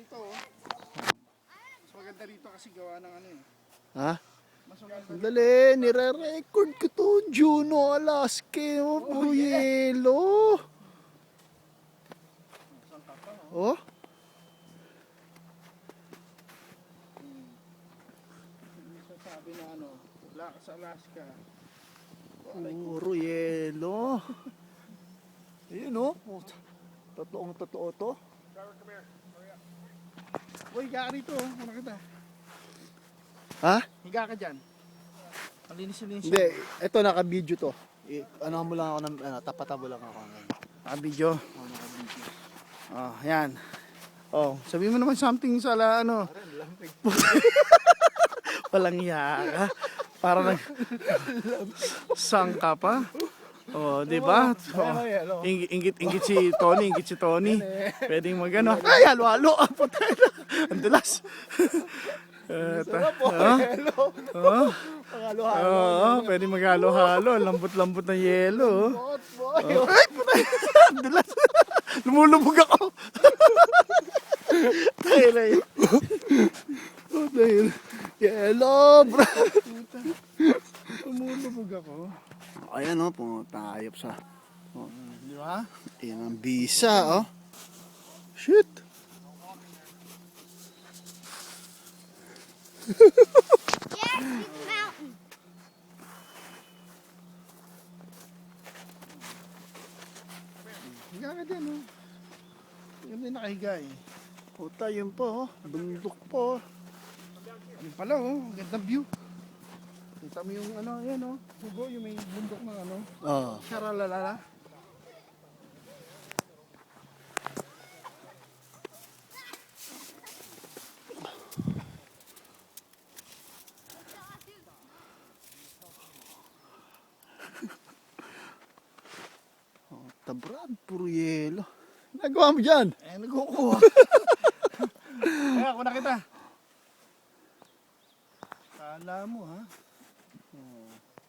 rito. Mas maganda rito kasi gawa ng ano eh. Ha? Mas maganda. Dali, nire-record ko to. Juno, Alaska. Oh, puro yelo. Oh? Sabi na ano, wala ka sa Alaska. Puro yelo. Ayun oh. Totoong totoo to. Uy, higa ka rito. Ano kita? Ha? Higa ka dyan. Malinis-linis. Hindi, ito naka-video to. Ano mo lang ako ng tapatabo lang ako. Naka-video. Oh, naka-video. Oh, yan. Oh, sabi mo naman something sa ano. Walang hiya ka. Para nag sangka pa. Oh, di ba? Oh, ingit si Tony. Pwedeng magano. Ay, halo-halo. Ang dulas. Sarap po, yelo. Pangalo-halo. Pwedeng maghalo-halo. Lambot-lambot na yelo. Boy. Ay, putay. Ang dulas. Lumulubog ako. Tayo na yun. Dahil yelo, bro. Lumulubog ako. Ayan oh, pumunta tayo sa. Oh, Di ba? ayan ang bisa oh. Shit. Higa ka dyan, oh. Yan din nakahiga eh. Puta, yun po oh. Bundok po. Yun pala, oh. Ganda view. Kita mo yung ano, yan, oh. Hugo, yung may bundok ng ano. Oh. Sharalalala. Tabrad, puro yelo. Nagawa mo dyan? Nagkukuha. Kaya ako na kita. Kala mo, ha?